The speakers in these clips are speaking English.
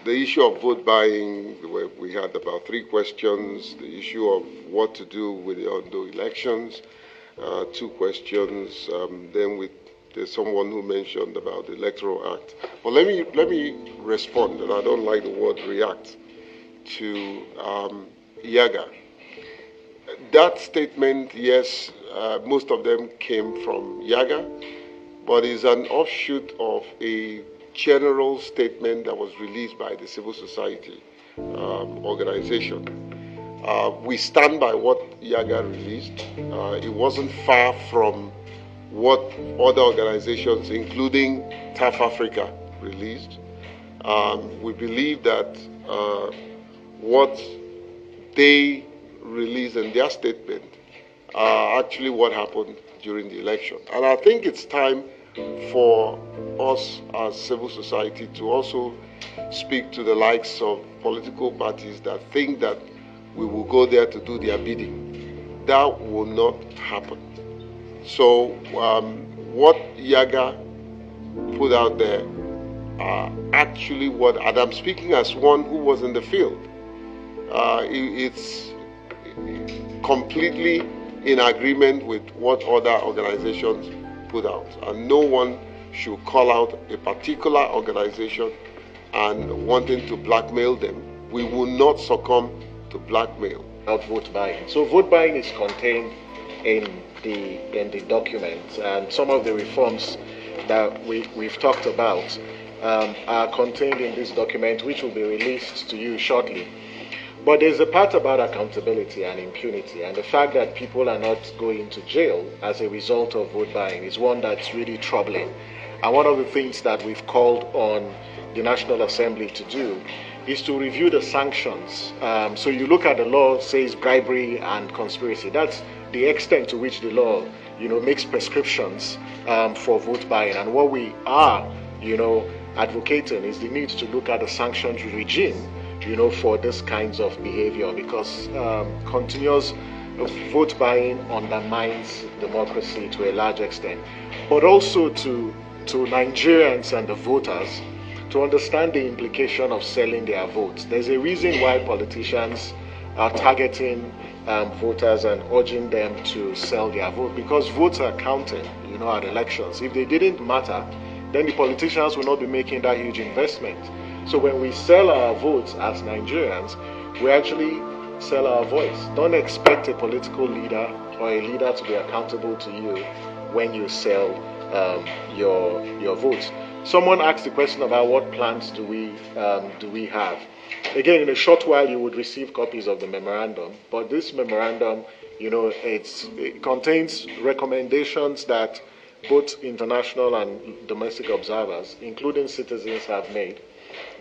The issue of vote buying, where we had about 3 questions. The issue of what to do with the Ondo elections, 2 questions. There's someone who mentioned about the Electoral Act. But let me respond, and I don't like the word react, to Yaga. That statement, yes, most of them came from Yaga, but is an offshoot of a general statement that was released by the civil society organization. We stand by what Yaga released. It wasn't far from what other organizations, including TAF Africa, released. We believe that what they released in their statement are actually what happened during the election. And I think it's time for us as civil society to also speak to the likes of political parties that think that we will go there to do their bidding. That will not happen. So what Yaga put out there are actually what, and I'm speaking as one who was in the field, it's completely in agreement with what other organizations put out. And no one should call out a particular organization and wanting to blackmail them. We will not succumb to blackmail. About vote buying. So vote buying is contained in the document, and some of the reforms that we've talked about are contained in this document, which will be released to you shortly. But there's a part about accountability and impunity, and the fact that people are not going to jail as a result of vote buying is one that's really troubling. And one of the things that we've called on the National Assembly to do is to review the sanctions. So you look at the law, says bribery and conspiracy. That's the extent to which the law, makes prescriptions for vote buying. And what we are, advocating is the need to look at the sanctions regime, for this kinds of behavior, because continuous vote buying undermines democracy to a large extent. But also to Nigerians and the voters to understand the implication of selling their votes. There's a reason why politicians are targeting voters and urging them to sell their vote, because votes are counted, at elections. If they didn't matter, then the politicians will not be making that huge investment. So when we sell our votes as Nigerians, we actually sell our voice. Don't expect a political leader or a leader to be accountable to you when you sell your votes. Someone asked the question about what plans do we have. Again, in a short while, you would receive copies of the memorandum. But this memorandum, it contains recommendations that both international and domestic observers, including citizens, have made.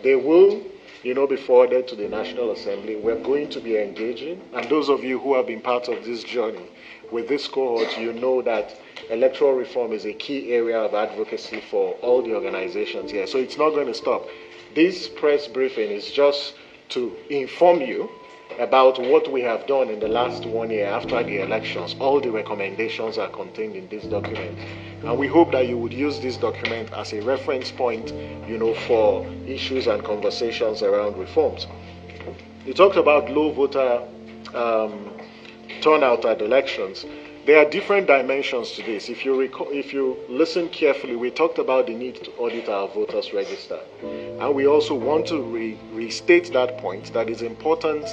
They will, be forwarded to the National Assembly. We're going to be engaging, and those of you who have been part of this journey with this cohort, you know that electoral reform is a key area of advocacy for all the organizations here. So it's not going to stop. This press briefing is just to inform you about what we have done in the last 1 year after the elections. All the recommendations are contained in this document. And we hope that you would use this document as a reference point, for issues and conversations around reforms. You talked about low voter turnout at elections. There are different dimensions to this. If you listen carefully, we talked about the need to audit our voters register. And we also want to restate that point, that it's important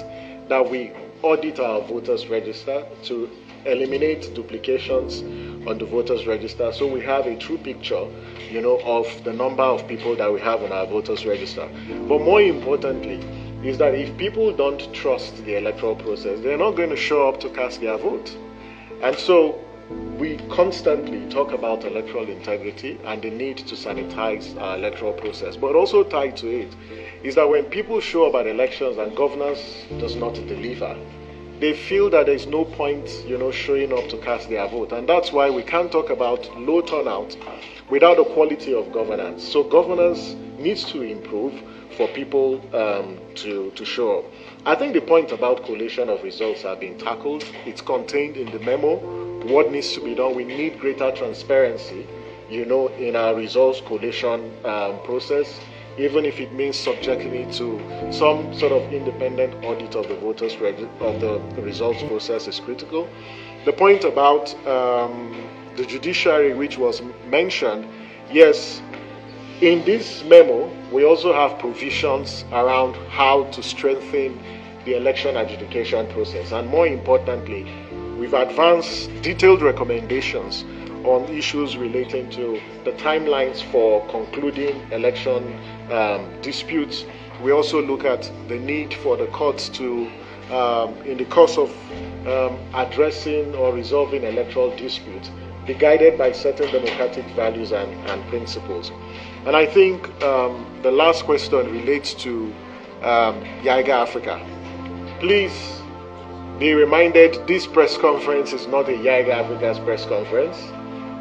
that we audit our voters register to eliminate duplications on the voters register, so we have a true picture, of the number of people that we have on our voters register. But more importantly, is that if people don't trust the electoral process, they're not going to show up to cast their vote. And so we constantly talk about electoral integrity and the need to sanitize our electoral process. But also tied to it is that when people show up at elections and governance does not deliver, they feel that there's no point, showing up to cast their vote. And that's why we can't talk about low turnout without the quality of governance. So governance needs to improve for people to show up. I think the point about collation of results have been tackled. It's contained in the memo. What needs to be done? We need greater transparency, in our results collation process. even if it means subjecting it to some sort of independent audit of the of the results process, is critical. The point about the judiciary, which was mentioned, yes, in this memo, we also have provisions around how to strengthen the election adjudication process. And more importantly, we've advanced detailed recommendations on issues relating to the timelines for concluding election disputes. We also look at the need for the courts to, in the course of addressing or resolving electoral disputes, be guided by certain democratic values and principles. And I think the last question relates to YIGA Africa. Please be reminded, this press conference is not a YIGA Africa's press conference.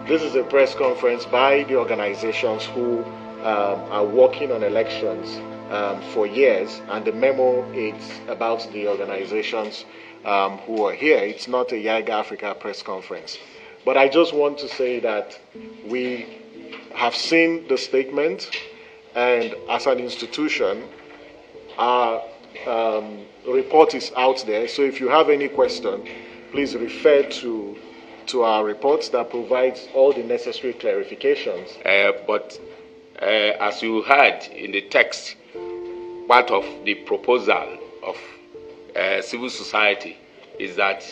This is a press conference by the organizations who are working on elections for years, and the memo is about the organizations who are here. It's not a YIGA Africa press conference. But I just want to say that we have seen the statement, and as an institution, our report is out there. So if you have any question, please refer to our reports that provides all the necessary clarifications. But as you heard in the text, part of the proposal of civil society is that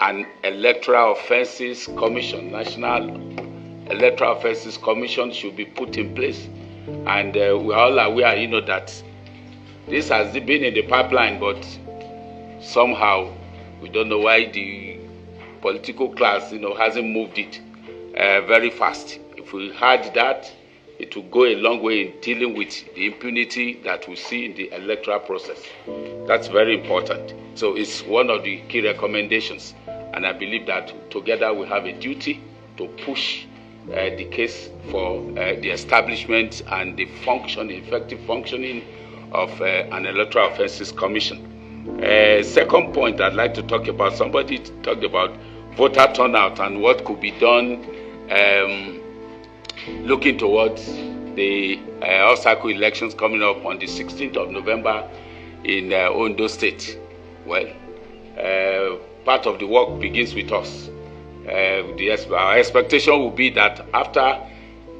an Electoral Offences Commission, National Electoral Offences Commission, should be put in place. And we are all aware, that this has been in the pipeline, but somehow we don't know why the political class, hasn't moved it very fast. If we had that, it will go a long way in dealing with the impunity that we see in the electoral process. That's very important. So it's one of the key recommendations. And I believe that together we have a duty to push the case for the establishment and the effective functioning of an Electoral Offences Commission. Second point I'd like to talk about, somebody talked about voter turnout and what could be done looking towards the Osako elections coming up on the 16th of November in Ondo State. Well, part of the work begins with us. Our expectation will be that after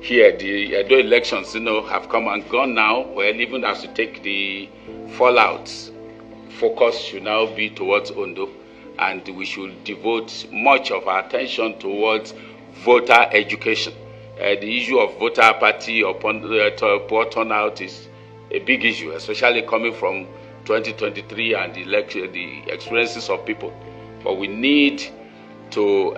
here, the Edo elections, have come and gone now. Well, even as we take the fallouts, focus should now be towards Ondo, and we should devote much of our attention towards voter education. The issue of voter apathy or poor turnout is a big issue, especially coming from 2023 and the experiences of people. But we need to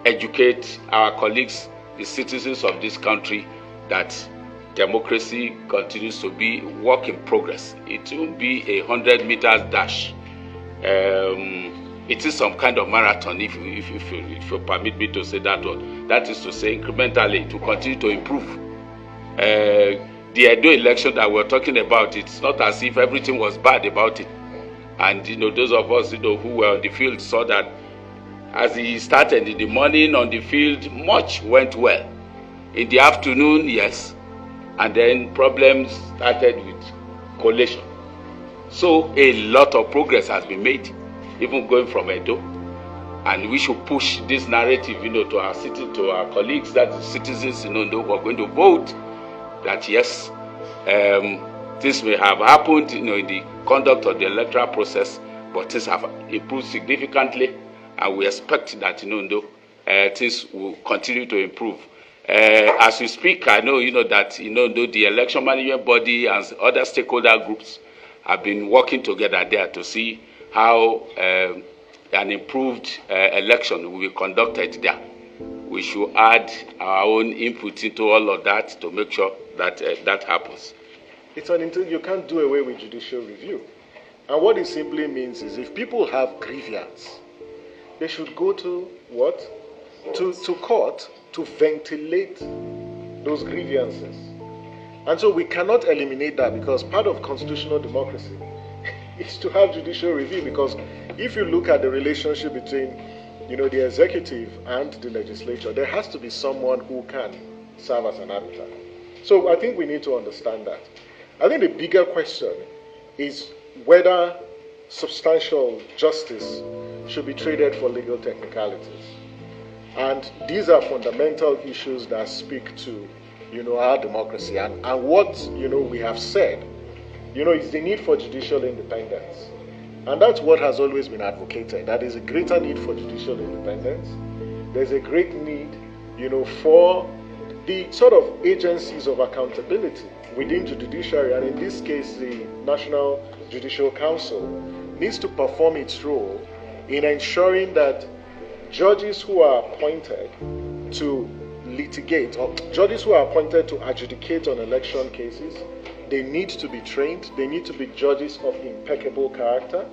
educate our colleagues, the citizens of this country, that democracy continues to be work in progress. It won't be a 100-meter dash. It is some kind of marathon, if you permit me to say that word. That is to say, incrementally, to continue to improve. The Edo election that we're talking about, it's not as if everything was bad about it. And those of us who were on the field saw that as he started in the morning on the field, much went well. In the afternoon, yes. And then problems started with collation. So a lot of progress has been made, even going from Edo. And we should push this narrative, to our to our colleagues, that the citizens who are going to vote, that yes, this may have happened, in the conduct of the electoral process, but things have improved significantly, and we expect that things will continue to improve. As we speak, I know that the election management body and other stakeholder groups have been working together there to see how an improved election will be conducted there. We should add our own input into all of that to make sure that that happens. You can't do away with judicial review. And what it simply means is if people have grievance, they should go to what? To court to ventilate those grievances. And so we cannot eliminate that, because part of constitutional democracy is to have judicial review. Because if you look at the relationship between the executive and the legislature, there has to be someone who can serve as an arbiter. So I think we need to understand that. I think the bigger question is whether substantial justice should be traded for legal technicalities. And these are fundamental issues that speak to, our democracy. And what, we have said, is the need for judicial independence. And that's what has always been advocated. That is a greater need for judicial independence. There's a great need, for the sort of agencies of accountability within the judiciary, and in this case, the National Judicial Council needs to perform its role in ensuring that judges who are appointed to litigate, or judges who are appointed to adjudicate on election cases, they need to be trained, they need to be judges of impeccable character,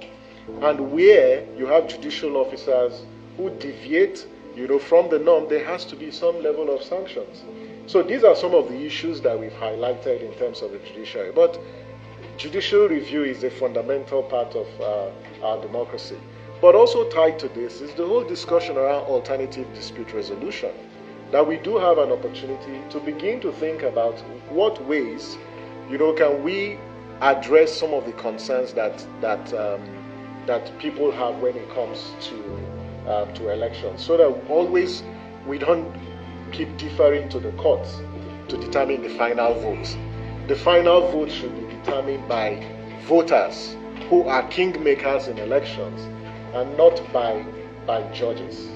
and where you have judicial officers who deviate, from the norm, there has to be some level of sanctions. So these are some of the issues that we've highlighted in terms of the judiciary. But judicial review is a fundamental part of our democracy. But also tied to this is the whole discussion around alternative dispute resolution, that we do have an opportunity to begin to think about what ways, can we address some of the concerns that people have when it comes to elections, so that always we don't keep deferring to the courts to determine the final vote. The final vote should be determined by voters who are kingmakers in elections, and not by judges.